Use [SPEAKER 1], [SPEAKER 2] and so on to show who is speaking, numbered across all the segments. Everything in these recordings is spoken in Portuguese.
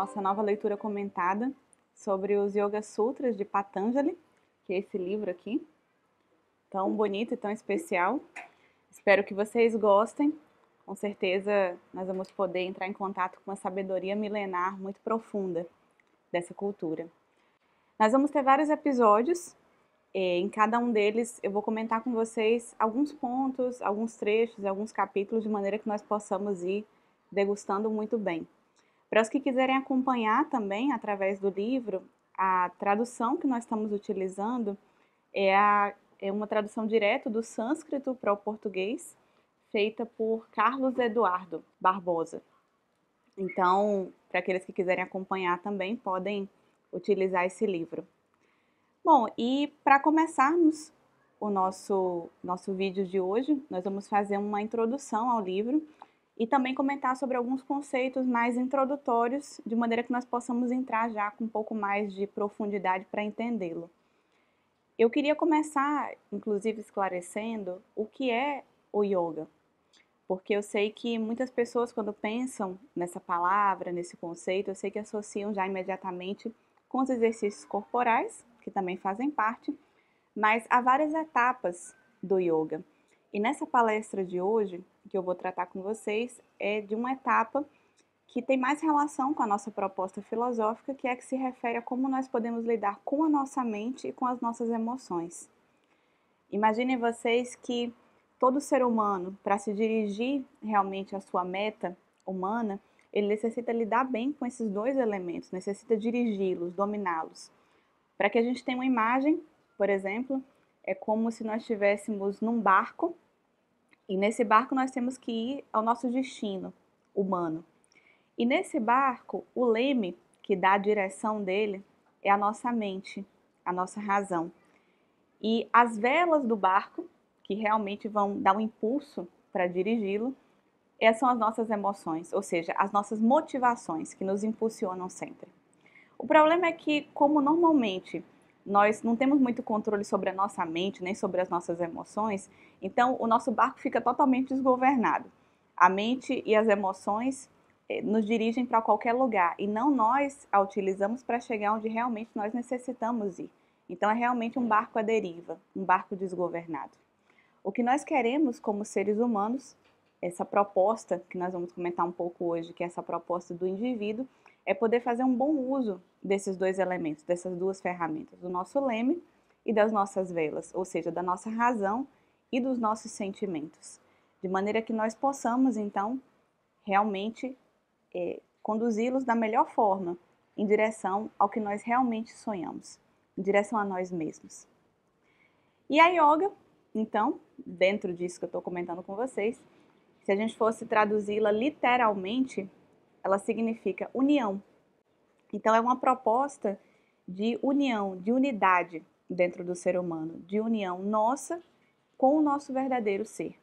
[SPEAKER 1] nossa nova leitura comentada sobre os Yoga Sutras de Patanjali, que é esse livro aqui, tão bonito e tão especial. Espero que vocês gostem. Com certeza nós vamos poder entrar em contato com uma sabedoria milenar muito profunda dessa cultura. Nós vamos ter vários episódios. Em cada um deles eu vou comentar com vocês alguns pontos, alguns trechos, alguns capítulos, de maneira que nós possamos ir degustando muito bem. Para os que quiserem acompanhar também, através do livro, a tradução que nós estamos utilizando é uma tradução direto do sânscrito para o português, feita por Carlos Eduardo Barbosa. Então, para aqueles que quiserem acompanhar também, podem utilizar esse livro. Bom, e para começarmos o nosso vídeo de hoje, nós vamos fazer uma introdução ao livro e também comentar sobre alguns conceitos mais introdutórios, de maneira que nós possamos entrar já com um pouco mais de profundidade para entendê-lo. Eu queria começar, inclusive, esclarecendo o que é o yoga, porque eu sei que muitas pessoas, quando pensam nessa palavra, nesse conceito, eu sei que associam já imediatamente com os exercícios corporais, que também fazem parte, mas há várias etapas do yoga. E nessa palestra de hoje, que eu vou tratar com vocês, é de uma etapa que tem mais relação com a nossa proposta filosófica, que é que se refere a como nós podemos lidar com a nossa mente e com as nossas emoções. Imaginem vocês que todo ser humano, para se dirigir realmente à sua meta humana, ele necessita lidar bem com esses dois elementos, necessita dirigi-los, dominá-los. Para que a gente tenha uma imagem, por exemplo, é como se nós estivéssemos num barco e nesse barco nós temos que ir ao nosso destino humano. E nesse barco, o leme que dá a direção dele é a nossa mente, a nossa razão. E as velas do barco, que realmente vão dar um impulso para dirigi-lo, essas são as nossas emoções, ou seja, as nossas motivações que nos impulsionam sempre. O problema é que, como normalmente nós não temos muito controle sobre a nossa mente, nem sobre as nossas emoções, então o nosso barco fica totalmente desgovernado. A mente e as emoções nos dirigem para qualquer lugar e não nós a utilizamos para chegar onde realmente nós necessitamos ir. Então é realmente um barco à deriva, um barco desgovernado. O que nós queremos como seres humanos, essa proposta que nós vamos comentar um pouco hoje, que é essa proposta do indivíduo, é poder fazer um bom uso desses dois elementos, dessas duas ferramentas, do nosso leme e das nossas velas, ou seja, da nossa razão e dos nossos sentimentos, de maneira que nós possamos, então, realmente conduzi-los da melhor forma, em direção ao que nós realmente sonhamos, em direção a nós mesmos. E a yoga, então, dentro disso que eu estou comentando com vocês, se a gente fosse traduzi-la literalmente, ela significa união. Então, é uma proposta de união, de unidade dentro do ser humano, de união nossa com o nosso verdadeiro ser.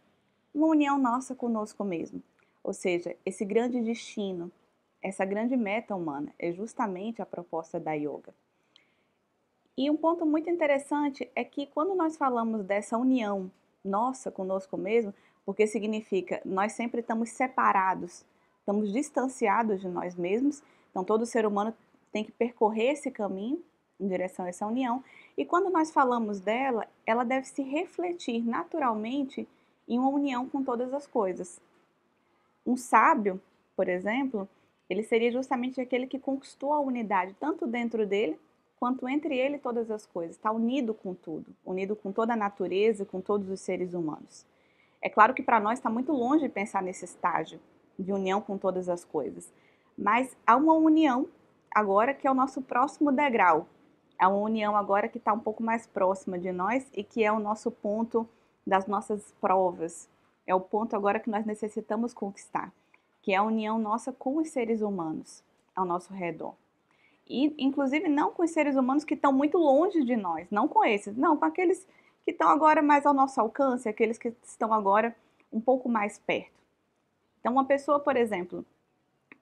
[SPEAKER 1] Uma união nossa conosco mesmo. Ou seja, esse grande destino, essa grande meta humana é justamente a proposta da yoga. E um ponto muito interessante é que quando nós falamos dessa união nossa conosco mesmo, porque significa nós sempre estamos separados, estamos distanciados de nós mesmos, então todo ser humano tem que percorrer esse caminho em direção a essa união, e quando nós falamos dela, ela deve se refletir naturalmente em uma união com todas as coisas. Um sábio, por exemplo, ele seria justamente aquele que conquistou a unidade, tanto dentro dele, quanto entre ele e todas as coisas. Está unido com tudo, unido com toda a natureza, com todos os seres humanos. É claro que para nós está muito longe de pensar nesse estágio de união com todas as coisas, mas há uma união agora que é o nosso próximo degrau. É uma união agora que está um pouco mais próxima de nós e que é o nosso ponto das nossas provas. É o ponto agora que nós necessitamos conquistar, que é a união nossa com os seres humanos ao nosso redor. E, inclusive, não com os seres humanos que estão muito longe de nós, não com esses, não, com aqueles que estão agora mais ao nosso alcance, aqueles que estão agora um pouco mais perto. Então, uma pessoa, por exemplo,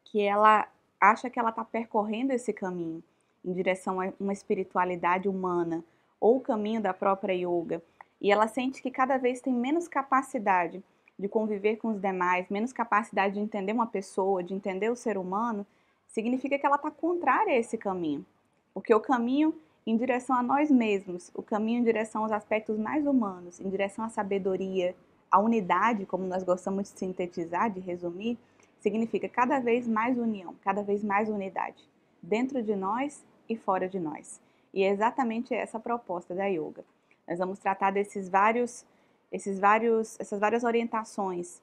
[SPEAKER 1] que ela acha que ela está percorrendo esse caminho em direção a uma espiritualidade humana ou o caminho da própria yoga, e ela sente que cada vez tem menos capacidade de conviver com os demais, menos capacidade de entender uma pessoa, de entender o ser humano, significa que ela está contrária a esse caminho, porque o caminho em direção a nós mesmos, o caminho em direção aos aspectos mais humanos, em direção à sabedoria, à unidade, como nós gostamos de sintetizar, de resumir, significa cada vez mais união, cada vez mais unidade, dentro de nós e fora de nós. E é exatamente essa a proposta da yoga. Nós vamos tratar essas várias orientações,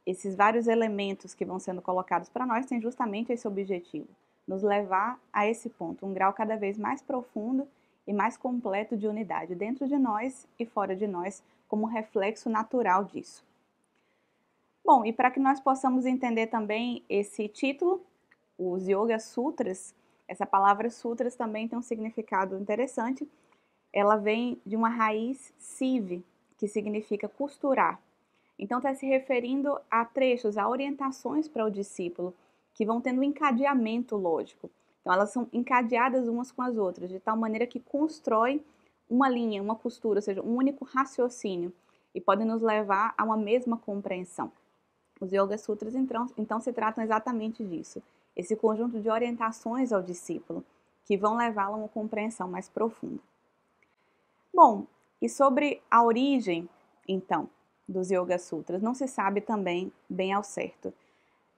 [SPEAKER 1] esses vários elementos que vão sendo colocados para nós têm justamente esse objetivo, nos levar a esse ponto, um grau cada vez mais profundo e mais completo de unidade dentro de nós e fora de nós, como reflexo natural disso. Bom, e para que nós possamos entender também esse título, os Yoga Sutras, essa palavra sutras também tem um significado interessante. Ela vem de uma raiz siv, que significa costurar. Então está se referindo a trechos, a orientações para o discípulo, que vão tendo um encadeamento lógico. Então elas são encadeadas umas com as outras, de tal maneira que constrói uma linha, uma costura, ou seja, um único raciocínio, e podem nos levar a uma mesma compreensão. Os Yoga Sutras, então, se tratam exatamente disso, esse conjunto de orientações ao discípulo, que vão levá-lo a uma compreensão mais profunda. Bom, e sobre a origem, então, dos Yoga Sutras, não se sabe também bem ao certo.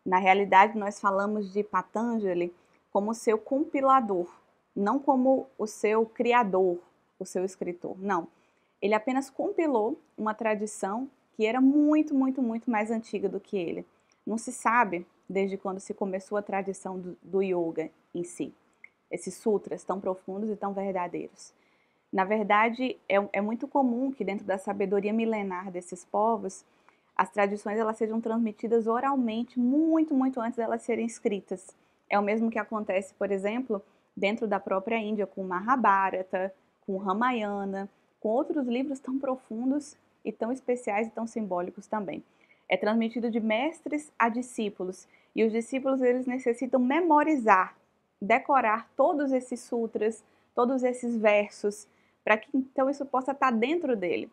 [SPEAKER 1] Na realidade, nós falamos de Patanjali como seu compilador, não como o seu criador, o seu escritor, não. Ele apenas compilou uma tradição que era muito, muito, muito mais antiga do que ele. Não se sabe desde quando se começou a tradição do yoga em si, esses sutras tão profundos e tão verdadeiros. Na verdade, é muito comum que dentro da sabedoria milenar desses povos, as tradições elas sejam transmitidas oralmente muito, muito antes de elas serem escritas. É o mesmo que acontece, por exemplo, dentro da própria Índia, com Mahabharata, com Ramayana, com outros livros tão profundos e tão especiais e tão simbólicos também. É transmitido de mestres a discípulos, e os discípulos eles necessitam memorizar, decorar todos esses sutras, todos esses versos, para que então isso possa estar dentro dele.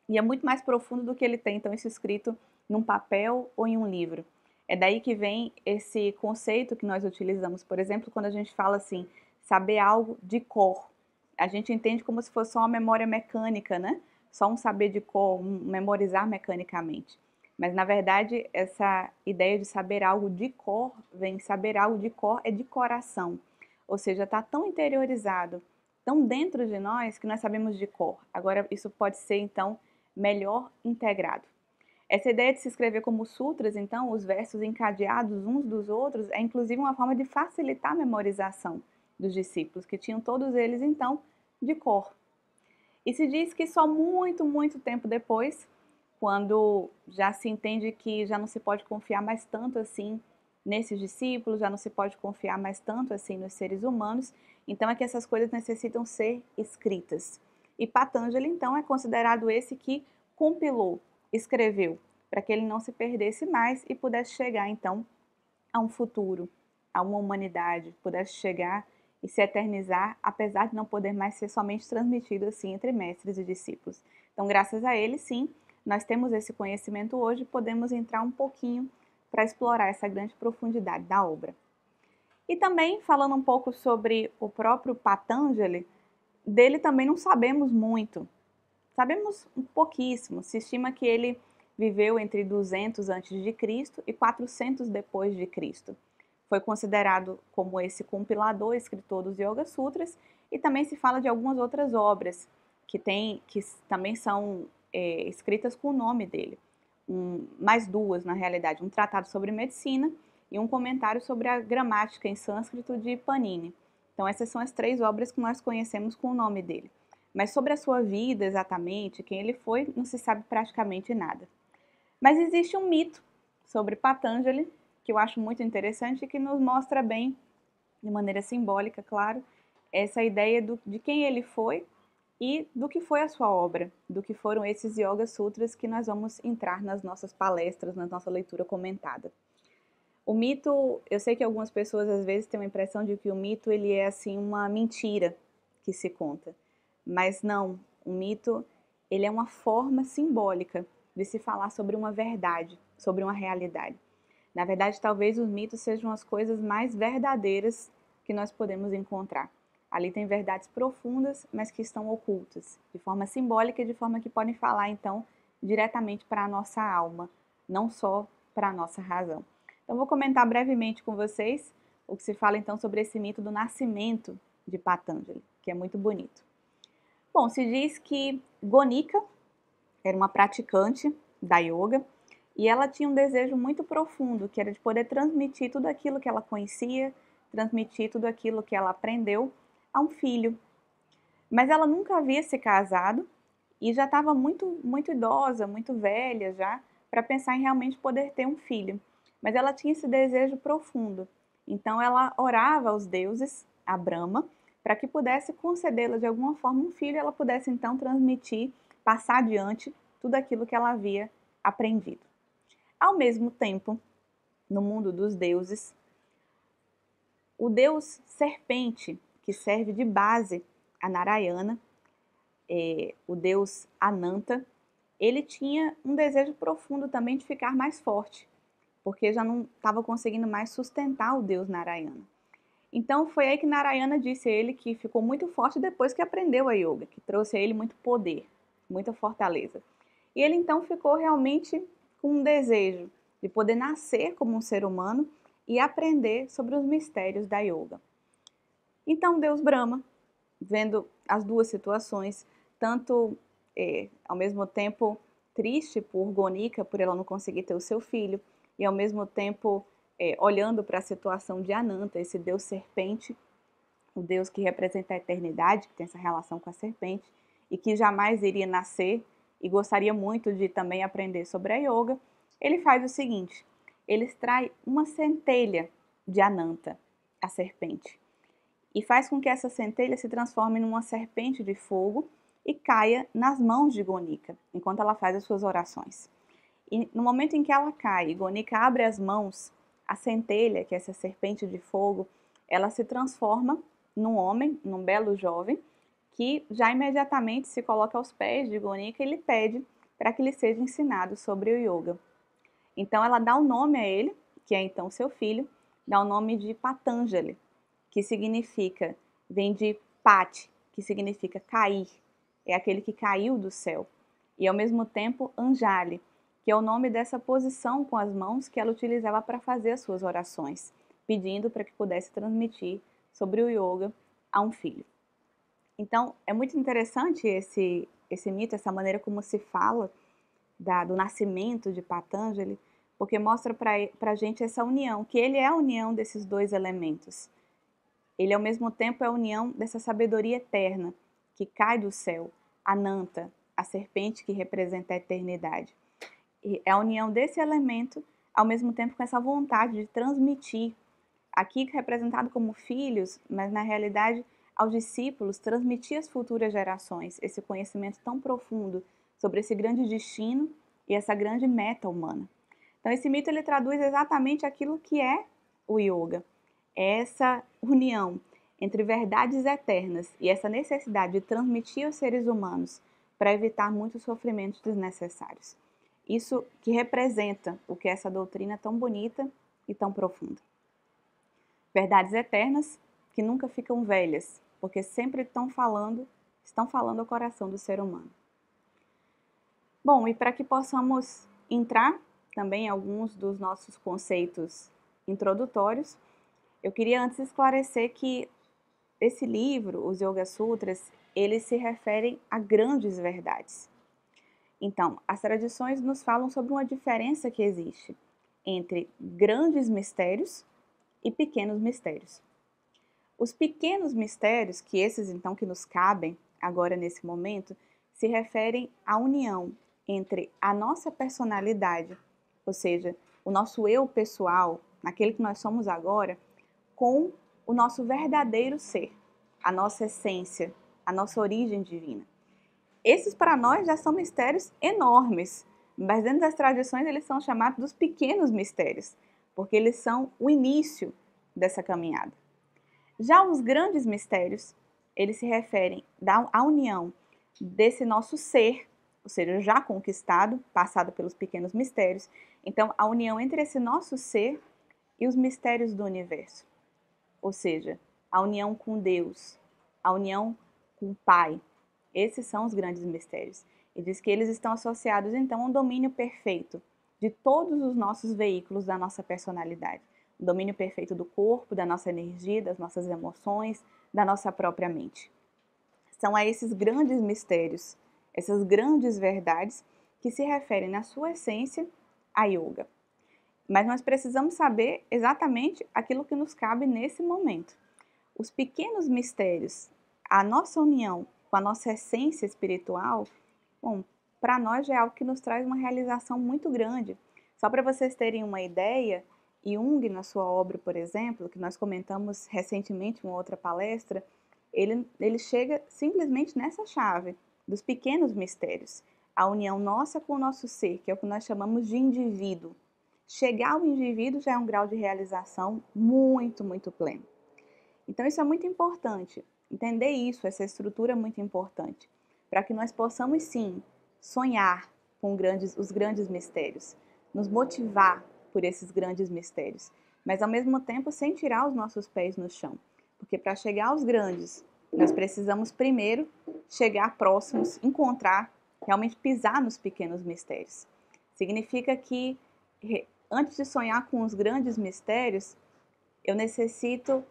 [SPEAKER 1] E é muito mais profundo do que ele tem, então, isso escrito num papel ou em um livro. É daí que vem esse conceito que nós utilizamos, por exemplo, quando a gente fala assim, saber algo de cor. A gente entende como se fosse só uma memória mecânica, né? Só um saber de cor, um memorizar mecanicamente. Mas, na verdade, essa ideia de saber algo de cor, vem saber algo de cor é de coração. Ou seja, está tão interiorizado, tão dentro de nós, que nós sabemos de cor. Agora, isso pode ser, então, melhor integrado. Essa ideia de se escrever como sutras, então, os versos encadeados uns dos outros, é inclusive uma forma de facilitar a memorização dos discípulos, que tinham todos eles, então, de cor. E se diz que só muito, muito tempo depois, quando já se entende que já não se pode confiar mais tanto assim nesses discípulos, já não se pode confiar mais tanto assim nos seres humanos, então é que essas coisas necessitam ser escritas. E Patanjali, então, é considerado esse que compilou, escreveu, para que ele não se perdesse mais e pudesse chegar, então, a um futuro, a uma humanidade, pudesse chegar e se eternizar, apesar de não poder mais ser somente transmitido assim entre mestres e discípulos. Então, graças a ele, sim, nós temos esse conhecimento hoje e podemos entrar um pouquinho para explorar essa grande profundidade da obra. E também, falando um pouco sobre o próprio Patanjali, dele também não sabemos muito. Sabemos um pouquíssimo. Se estima que ele viveu entre 200 a.C. e 400 depois de Cristo. Foi considerado como esse compilador, escritor dos Yoga Sutras, e também se fala de algumas outras obras que também são escritas com o nome dele. Mais duas, na realidade, um tratado sobre medicina e um comentário sobre a gramática em sânscrito de Panini. Então essas são as 3 obras que nós conhecemos com o nome dele. Mas sobre a sua vida exatamente, quem ele foi, não se sabe praticamente nada. Mas existe um mito sobre Patanjali, que eu acho muito interessante e que nos mostra bem, de maneira simbólica, claro, essa ideia de quem ele foi e do que foi a sua obra, do que foram esses Yoga Sutras que nós vamos entrar nas nossas palestras, na nossa leitura comentada. O mito, eu sei que algumas pessoas às vezes têm a impressão de que o mito ele é assim uma mentira que se conta, mas não, o mito ele é uma forma simbólica de se falar sobre uma verdade, sobre uma realidade. Na verdade, talvez os mitos sejam as coisas mais verdadeiras que nós podemos encontrar. Ali tem verdades profundas, mas que estão ocultas, de forma simbólica e de forma que podem falar, então, diretamente para a nossa alma, não só para a nossa razão. Então, vou comentar brevemente com vocês o que se fala, então, sobre esse mito do nascimento de Patanjali, que é muito bonito. Bom, se diz que Gonika era uma praticante da yoga e ela tinha um desejo muito profundo, que era de poder transmitir tudo aquilo que ela conhecia, transmitir tudo aquilo que ela aprendeu a um filho. Mas ela nunca havia se casado e já estava muito idosa, muito velha já, para pensar em realmente poder ter um filho. Mas ela tinha esse desejo profundo. Então ela orava aos deuses, a Brahma, para que pudesse concedê-la de alguma forma um filho e ela pudesse então transmitir, passar adiante tudo aquilo que ela havia aprendido. Ao mesmo tempo, no mundo dos deuses, o deus serpente, que serve de base a Narayana, o deus Ananta, ele tinha um desejo profundo também de ficar mais forte, porque já não estava conseguindo mais sustentar o deus Narayana. Então foi aí que Narayana disse a ele que ficou muito forte depois que aprendeu a yoga, que trouxe a ele muito poder, muita fortaleza. E ele então ficou realmente com um desejo de poder nascer como um ser humano e aprender sobre os mistérios da yoga. Então Deus Brahma, vendo as duas situações, tanto ao mesmo tempo triste por Gonika, por ela não conseguir ter o seu filho, e ao mesmo tempo olhando para a situação de Ananta, esse deus serpente, o deus que representa a eternidade, que tem essa relação com a serpente, e que jamais iria nascer, e gostaria muito de também aprender sobre a yoga, ele faz o seguinte, ele extrai uma centelha de Ananta, a serpente, e faz com que essa centelha se transforme numa serpente de fogo e caia nas mãos de Gonika, enquanto ela faz as suas orações. E no momento em que ela cai e Gonika abre as mãos, a centelha, que é essa serpente de fogo, ela se transforma num homem, num belo jovem, que já imediatamente se coloca aos pés de Gonika e lhe pede para que lhe seja ensinado sobre o yoga. Então ela dá o nome a ele, que é então seu filho, dá o nome de Patanjali, que significa, vem de Pati, que significa cair, é aquele que caiu do céu. E ao mesmo tempo Anjali, que é o nome dessa posição com as mãos que ela utilizava para fazer as suas orações, pedindo para que pudesse transmitir sobre o yoga a um filho. Então, é muito interessante esse mito, essa maneira como se fala do nascimento de Patanjali, porque mostra para a gente essa união, que ele é a união desses dois elementos. Ele, ao mesmo tempo, é a união dessa sabedoria eterna, que cai do céu, Ananta, a serpente que representa a eternidade. E é a união desse elemento, ao mesmo tempo com essa vontade de transmitir, aqui representado como filhos, mas na realidade aos discípulos, transmitir às futuras gerações esse conhecimento tão profundo sobre esse grande destino e essa grande meta humana. Então esse mito ele traduz exatamente aquilo que é o yoga, essa união entre verdades eternas e essa necessidade de transmitir aos seres humanos para evitar muitos sofrimentos desnecessários. Isso que representa o que é essa doutrina tão bonita e tão profunda. Verdades eternas que nunca ficam velhas, porque sempre estão falando ao coração do ser humano. Bom, e para que possamos entrar também em alguns dos nossos conceitos introdutórios, eu queria antes esclarecer que esse livro, os Yoga Sutras, eles se referem a grandes verdades. Então, as tradições nos falam sobre uma diferença que existe entre grandes mistérios e pequenos mistérios. Os pequenos mistérios, que esses então que nos cabem agora nesse momento, se referem à união entre a nossa personalidade, ou seja, o nosso eu pessoal, naquele que nós somos agora, com o nosso verdadeiro ser, a nossa essência, a nossa origem divina. Esses para nós já são mistérios enormes, mas dentro das tradições eles são chamados dos pequenos mistérios, porque eles são o início dessa caminhada. Já os grandes mistérios, eles se referem à união desse nosso ser ou seja, já conquistado, passado pelos pequenos mistérios. Então, a união entre esse nosso ser e os mistérios do universo, ou seja, a união com Deus, a união com o Pai. Esses são os grandes mistérios. E diz que eles estão associados, então, a um domínio perfeito de todos os nossos veículos da nossa personalidade. O domínio perfeito do corpo, da nossa energia, das nossas emoções, da nossa própria mente. São a esses grandes mistérios, essas grandes verdades que se referem na sua essência a yoga. Mas nós precisamos saber exatamente aquilo que nos cabe nesse momento. Os pequenos mistérios, a nossa união com a nossa essência espiritual, bom, para nós já é algo que nos traz uma realização muito grande. Só para vocês terem uma ideia, Jung, na sua obra, por exemplo, que nós comentamos recentemente em uma outra palestra, ele chega simplesmente nessa chave dos pequenos mistérios. A união nossa com o nosso ser, que é o que nós chamamos de indivíduo. Chegar ao indivíduo já é um grau de realização muito, muito pleno. Então isso é muito importante, entender isso, essa estrutura é muito importante, para que nós possamos sim sonhar com os grandes mistérios, nos motivar por esses grandes mistérios, mas ao mesmo tempo sem tirar os nossos pés no chão, porque para chegar aos grandes, nós precisamos primeiro chegar próximos, encontrar, realmente pisar nos pequenos mistérios. Significa que antes de sonhar com os grandes mistérios, eu necessito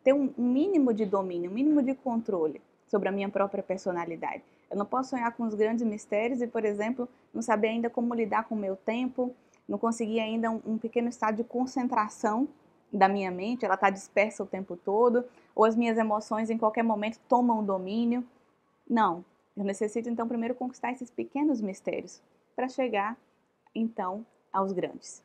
[SPEAKER 1] ter um mínimo de domínio, um mínimo de controle sobre a minha própria personalidade. Eu não posso sonhar com os grandes mistérios e, por exemplo, não saber ainda como lidar com o meu tempo, não conseguir ainda um pequeno estado de concentração da minha mente, ela está dispersa o tempo todo, ou as minhas emoções em qualquer momento tomam domínio. Não, eu necessito então primeiro conquistar esses pequenos mistérios para chegar então aos grandes.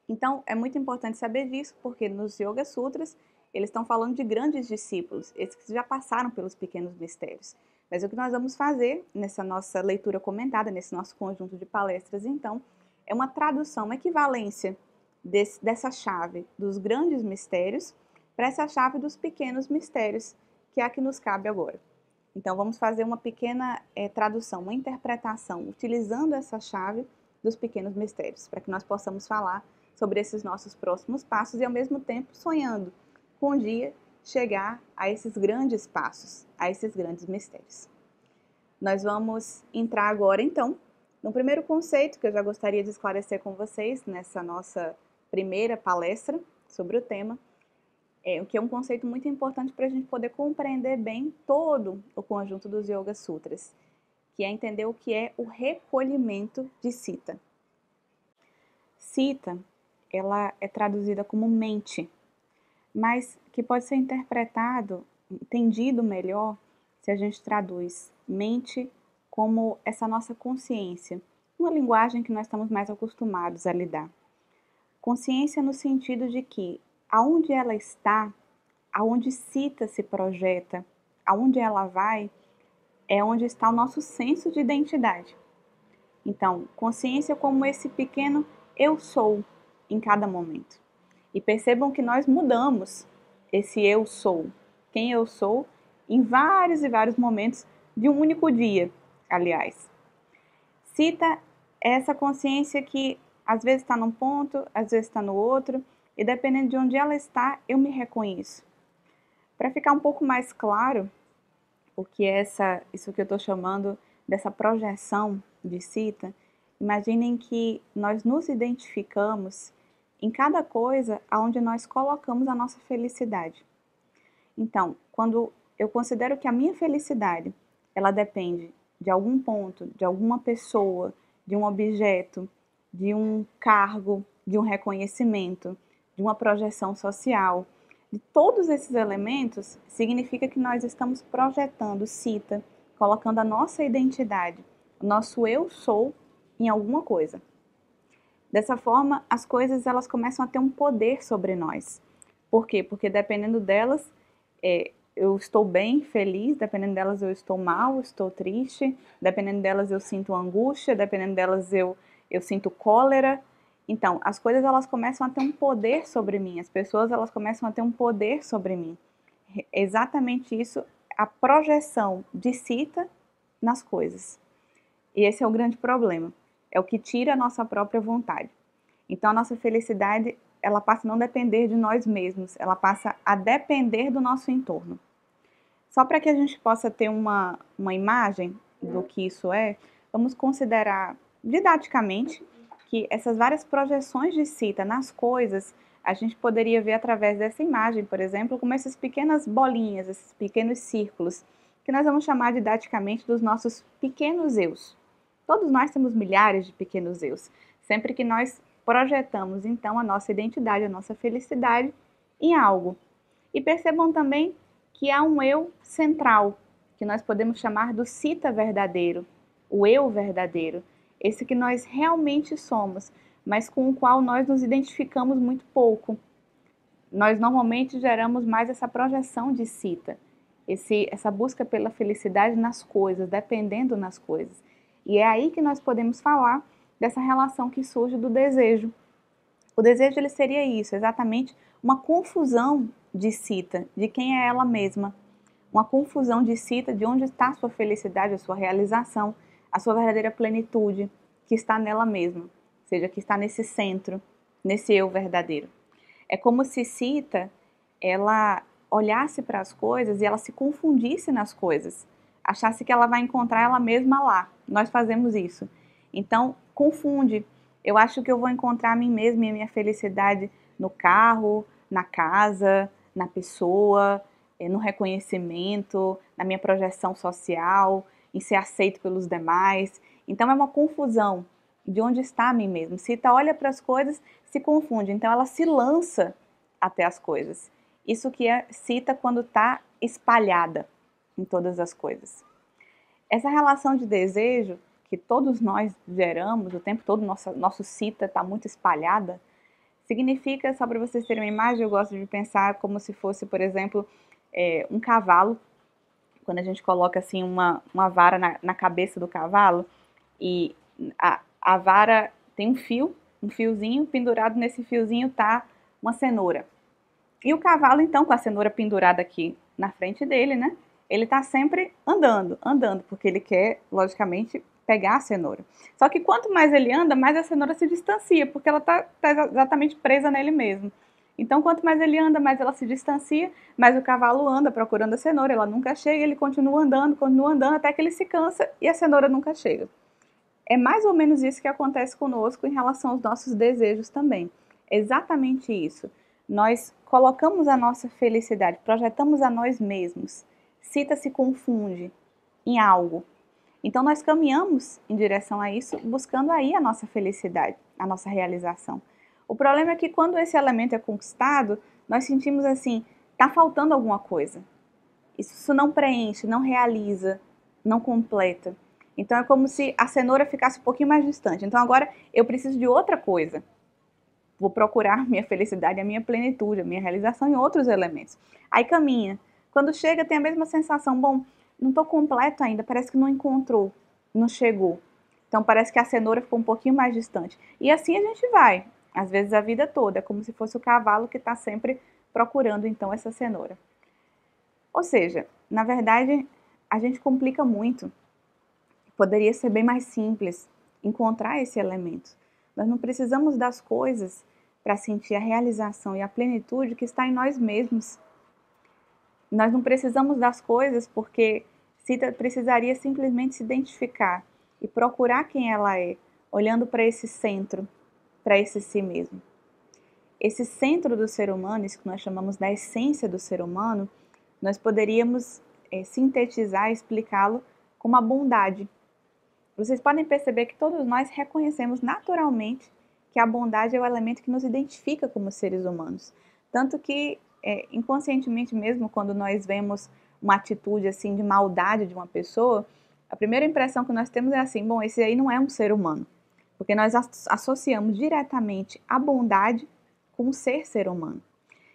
[SPEAKER 1] Então é muito importante saber disso, porque nos Yoga Sutras eles estão falando de grandes discípulos, esses que já passaram pelos pequenos mistérios. Mas o que nós vamos fazer nessa nossa leitura comentada, nesse nosso conjunto de palestras, então, é uma tradução, uma equivalência dessa chave dos grandes mistérios para essa chave dos pequenos mistérios, que é a que nos cabe agora. Então, vamos fazer uma pequena tradução, uma interpretação, utilizando essa chave dos pequenos mistérios, para que nós possamos falar sobre esses nossos próximos passos e, ao mesmo tempo, sonhando com um dia chegar a esses grandes passos, a esses grandes mistérios. Nós vamos entrar agora, então, no primeiro conceito que eu já gostaria de esclarecer com vocês nessa nossa primeira palestra sobre o tema, o que é um conceito muito importante para a gente poder compreender bem todo o conjunto dos Yoga Sutras, que é entender o que é o recolhimento de Citta. Citta, ela é traduzida como mente, mas que pode ser interpretado, entendido melhor, se a gente traduz mente como essa nossa consciência, uma linguagem que nós estamos mais acostumados a lidar. Consciência no sentido de que aonde ela está, aonde Citta se projeta, aonde ela vai, é onde está o nosso senso de identidade. Então, consciência como esse pequeno eu sou em cada momento. E percebam que nós mudamos esse eu sou, quem eu sou, em vários e vários momentos de um único dia, aliás. Citta é essa consciência que às vezes está num ponto, às vezes está no outro, e dependendo de onde ela está, eu me reconheço. Para ficar um pouco mais claro o que é isso que eu estou chamando dessa projeção de Citta, imaginem que nós nos identificamos em cada coisa aonde nós colocamos a nossa felicidade. Então, quando eu considero que a minha felicidade, ela depende de algum ponto, de alguma pessoa, de um objeto, de um cargo, de um reconhecimento, de uma projeção social, de todos esses elementos, significa que nós estamos projetando Citta, colocando a nossa identidade, o nosso eu sou em alguma coisa. Dessa forma, as coisas elas começam a ter um poder sobre nós. Por quê? Porque dependendo delas, eu estou bem, feliz, dependendo delas eu estou mal, estou triste, dependendo delas eu sinto angústia, dependendo delas eu sinto cólera. Então, as coisas elas começam a ter um poder sobre mim, as pessoas elas começam a ter um poder sobre mim. É exatamente isso, a projeção de Citta nas coisas. E esse é o grande problema. É o que tira a nossa própria vontade. Então, a nossa felicidade, ela passa a não depender de nós mesmos, ela passa a depender do nosso entorno. Só para que a gente possa ter uma imagem do que isso é, vamos considerar didaticamente que essas várias projeções de Sita nas coisas, a gente poderia ver através dessa imagem, por exemplo, como essas pequenas bolinhas, esses pequenos círculos, que nós vamos chamar didaticamente dos nossos pequenos eus. Todos nós temos milhares de pequenos eus. Sempre que nós projetamos, então, a nossa identidade, a nossa felicidade em algo. E percebam também que há um eu central, que nós podemos chamar do Sita verdadeiro, o eu verdadeiro, esse que nós realmente somos, mas com o qual nós nos identificamos muito pouco. Nós normalmente geramos mais essa projeção de Sita, essa busca pela felicidade nas coisas, dependendo nas coisas. E é aí que nós podemos falar dessa relação que surge do desejo. O desejo ele seria isso, exatamente uma confusão de Sita, de quem é ela mesma. Uma confusão de Sita de onde está a sua felicidade, a sua realização, a sua verdadeira plenitude, que está nela mesma, ou seja, que está nesse centro, nesse eu verdadeiro. É como se Sita, ela olhasse para as coisas e ela se confundisse nas coisas, achasse que ela vai encontrar ela mesma lá. Nós fazemos isso. Então, confunde. Eu acho que eu vou encontrar a mim mesma e a minha felicidade no carro, na casa, na pessoa, no reconhecimento, na minha projeção social, em ser aceito pelos demais. Então é uma confusão de onde está a mim mesma. Sita olha para as coisas, se confunde, então ela se lança até as coisas. Isso que é Sita quando está espalhada em todas as coisas. Essa relação de desejo que todos nós geramos o tempo todo, nosso Sita está muito espalhada, significa, só para vocês terem uma imagem, eu gosto de pensar como se fosse, por exemplo, um cavalo, quando a gente coloca assim uma vara na cabeça do cavalo e a vara tem um fiozinho, pendurado nesse fiozinho tá uma cenoura. E o cavalo, então, com a cenoura pendurada aqui na frente dele, né? Ele tá sempre andando, porque ele quer, logicamente, pegar a cenoura. Só que quanto mais ele anda, mais a cenoura se distancia, porque ela tá exatamente presa nele mesmo. Então, quanto mais ele anda, mais ela se distancia, mais o cavalo anda procurando a cenoura, ela nunca chega, ele continua andando, até que ele se cansa e a cenoura nunca chega. É mais ou menos isso que acontece conosco em relação aos nossos desejos também. É exatamente isso. Nós colocamos a nossa felicidade, projetamos a nós mesmos. Sita se confunde em algo. Então nós caminhamos em direção a isso, buscando aí a nossa felicidade, a nossa realização. O problema é que quando esse elemento é conquistado, nós sentimos assim, está faltando alguma coisa. Isso não preenche, não realiza, não completa. Então é como se a cenoura ficasse um pouquinho mais distante. Então agora eu preciso de outra coisa. Vou procurar minha felicidade, a minha plenitude, a minha realização em outros elementos. Aí caminha. Quando chega tem a mesma sensação, bom, não estou completo ainda, parece que não encontrou, não chegou. Então parece que a cenoura ficou um pouquinho mais distante. E assim a gente vai, às vezes a vida toda, é como se fosse o cavalo que está sempre procurando então essa cenoura. Ou seja, na verdade, a gente complica muito. Poderia ser bem mais simples encontrar esse elemento. Nós não precisamos das coisas para sentir a realização e a plenitude que está em nós mesmos. Nós não precisamos das coisas porque Sita precisaria simplesmente se identificar e procurar quem ela é, olhando para esse centro, para esse si mesmo. Esse centro do ser humano, isso que nós chamamos da essência do ser humano, nós poderíamos sintetizar e explicá-lo como a bondade. Vocês podem perceber que todos nós reconhecemos naturalmente que a bondade é o elemento que nos identifica como seres humanos. Tanto que, inconscientemente mesmo, quando nós vemos uma atitude assim de maldade de uma pessoa, a primeira impressão que nós temos é assim, bom, esse aí não é um ser humano. Porque nós associamos diretamente a bondade com o ser humano.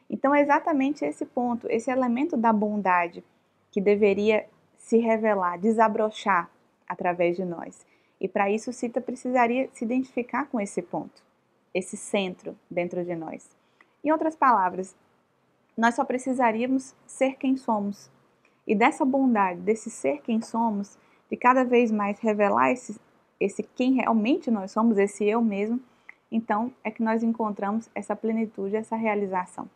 [SPEAKER 1] Então é exatamente esse ponto, esse elemento da bondade que deveria se revelar, desabrochar através de nós. E para isso Sita precisaria se identificar com esse ponto, esse centro dentro de nós. Em outras palavras, nós só precisaríamos ser quem somos. E dessa bondade, desse ser quem somos, de cada vez mais revelar esse quem realmente nós somos, esse eu mesmo, então é que nós encontramos essa plenitude, essa realização.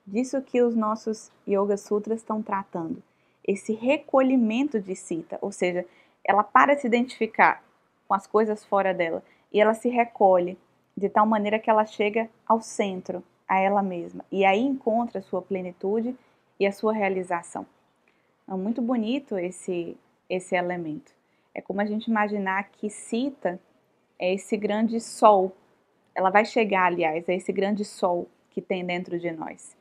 [SPEAKER 1] Disso que os nossos Yoga Sutras estão tratando. Esse recolhimento de Sita, ou seja, ela para de se identificar com as coisas fora dela e ela se recolhe de tal maneira que ela chega ao centro, a ela mesma, e aí encontra a sua plenitude e a sua realização. É muito bonito esse elemento. É como a gente imaginar que Sita é esse grande sol. Ela vai chegar, aliás, a esse grande sol que tem dentro de nós.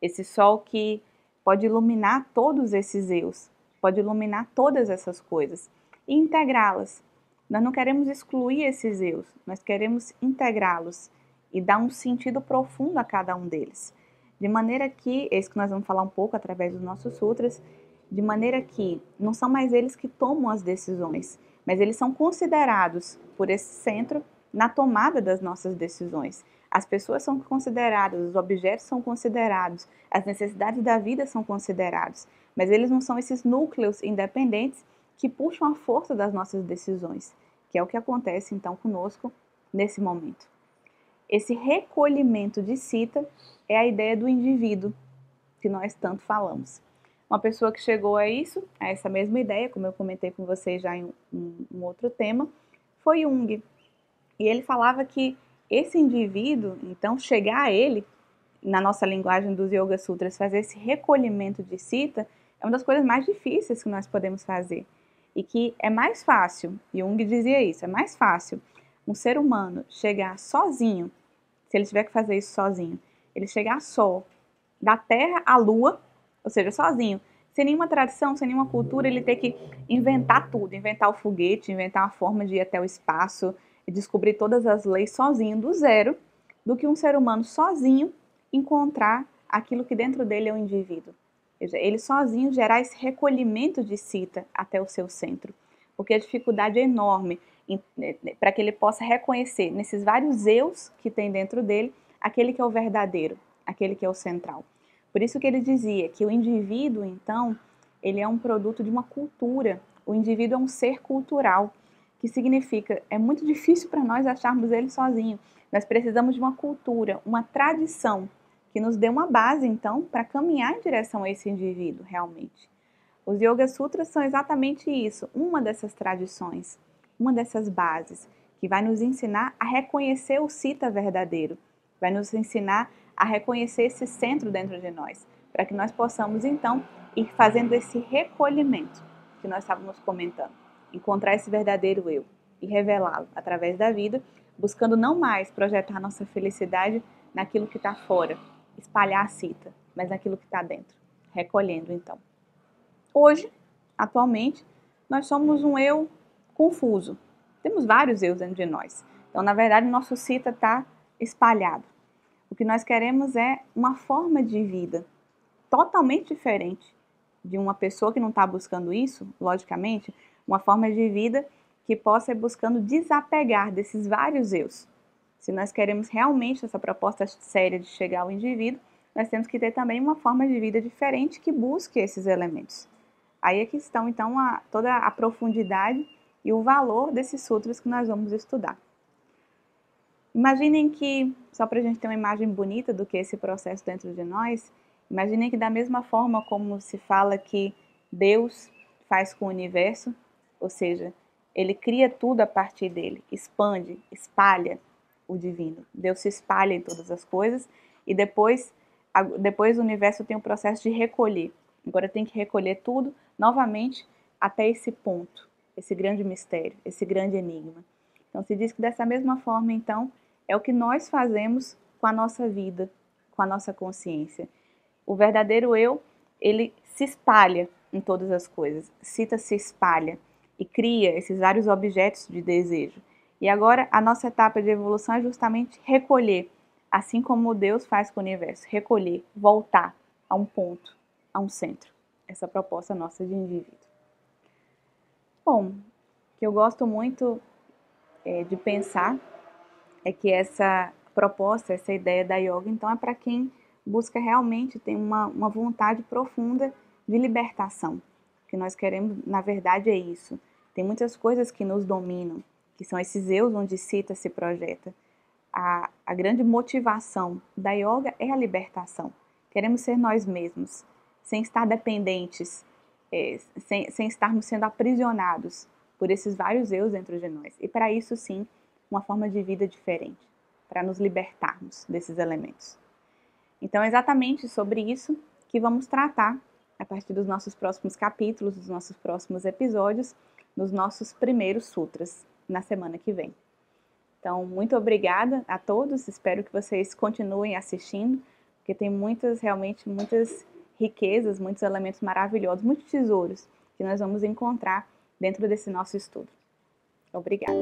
[SPEAKER 1] Esse sol que pode iluminar todos esses eus, pode iluminar todas essas coisas e integrá-las. Nós não queremos excluir esses eus, nós queremos integrá-los e dar um sentido profundo a cada um deles. De maneira que, é isso que nós vamos falar um pouco através dos nossos sutras, de maneira que não são mais eles que tomam as decisões, mas eles são considerados por esse centro na tomada das nossas decisões. As pessoas são consideradas, os objetos são considerados, as necessidades da vida são considerados, mas eles não são esses núcleos independentes que puxam a força das nossas decisões, que é o que acontece então conosco nesse momento. Esse recolhimento de Sita é a ideia do indivíduo que nós tanto falamos. Uma pessoa que chegou a isso, a essa mesma ideia, como eu comentei com vocês já em um outro tema, foi Jung. E ele falava que esse indivíduo, então, chegar a ele, na nossa linguagem dos Yoga Sutras, fazer esse recolhimento de Sita, é uma das coisas mais difíceis que nós podemos fazer. E que é mais fácil, Jung dizia isso, é mais fácil um ser humano chegar sozinho, se ele tiver que fazer isso sozinho, ele chegar só, da Terra à Lua, ou seja, sozinho, sem nenhuma tradição, sem nenhuma cultura, ele ter que inventar tudo, inventar o foguete, inventar uma forma de ir até o espaço, e descobrir todas as leis sozinho, do zero, do que um ser humano sozinho encontrar aquilo que dentro dele é o indivíduo. Ou seja, ele sozinho gerar esse recolhimento de Sita até o seu centro. Porque a dificuldade é enorme para que ele possa reconhecer nesses vários eus que tem dentro dele, aquele que é o verdadeiro, aquele que é o central. Por isso que ele dizia que o indivíduo, então, ele é um produto de uma cultura. O indivíduo é um ser cultural, que significa, é muito difícil para nós acharmos ele sozinho. Nós precisamos de uma cultura, uma tradição, que nos dê uma base, então, para caminhar em direção a esse indivíduo, realmente. Os Yoga Sutras são exatamente isso, uma dessas tradições, uma dessas bases, que vai nos ensinar a reconhecer o Sita verdadeiro, vai nos ensinar a reconhecer esse centro dentro de nós, para que nós possamos, então, ir fazendo esse recolhimento que nós estávamos comentando, encontrar esse verdadeiro eu e revelá-lo através da vida, buscando não mais projetar nossa felicidade naquilo que está fora, espalhar a Sita, mas naquilo que está dentro, recolhendo, então. Hoje, atualmente, nós somos um eu confuso. Temos vários eus dentro de nós. Então, na verdade, o nosso Sita está espalhado. O que nós queremos é uma forma de vida totalmente diferente de uma pessoa que não está buscando isso, logicamente, uma forma de vida que possa ir buscando desapegar desses vários eus. Se nós queremos realmente essa proposta séria de chegar ao indivíduo, nós temos que ter também uma forma de vida diferente que busque esses elementos. Aí é que estão, então, toda a profundidade e o valor desses sutras que nós vamos estudar. Imaginem que, só para a gente ter uma imagem bonita do que é esse processo dentro de nós, imaginem que da mesma forma como se fala que Deus faz com o universo, ou seja, ele cria tudo a partir dele, expande, espalha o divino. Deus se espalha em todas as coisas e depois o universo tem um processo de recolher. Agora tem que recolher tudo novamente até esse ponto, esse grande mistério, esse grande enigma. Então se diz que dessa mesma forma, então, é o que nós fazemos com a nossa vida, com a nossa consciência. O verdadeiro eu, ele se espalha em todas as coisas. Sita se espalha e cria esses vários objetos de desejo. E agora a nossa etapa de evolução é justamente recolher, assim como Deus faz com o universo, recolher, voltar a um ponto, a um centro. Essa proposta nossa de indivíduo. Bom, o que eu gosto muito de pensar é que essa proposta, essa ideia da yoga, então é para quem busca realmente ter uma vontade profunda de libertação. O que nós queremos, na verdade, é isso. Tem muitas coisas que nos dominam, que são esses eus onde cita se projeta. A grande motivação da yoga é a libertação. Queremos ser nós mesmos, sem estar dependentes, sem estarmos sendo aprisionados por esses vários eus dentro de nós. E para isso, sim, uma forma de vida diferente, para nos libertarmos desses elementos. Então, é exatamente sobre isso que vamos tratar a partir dos nossos próximos capítulos, dos nossos próximos episódios, nos nossos primeiros sutras, na semana que vem. Então, muito obrigada a todos, espero que vocês continuem assistindo, porque tem realmente muitas riquezas, muitos elementos maravilhosos, muitos tesouros que nós vamos encontrar dentro desse nosso estudo. Obrigada!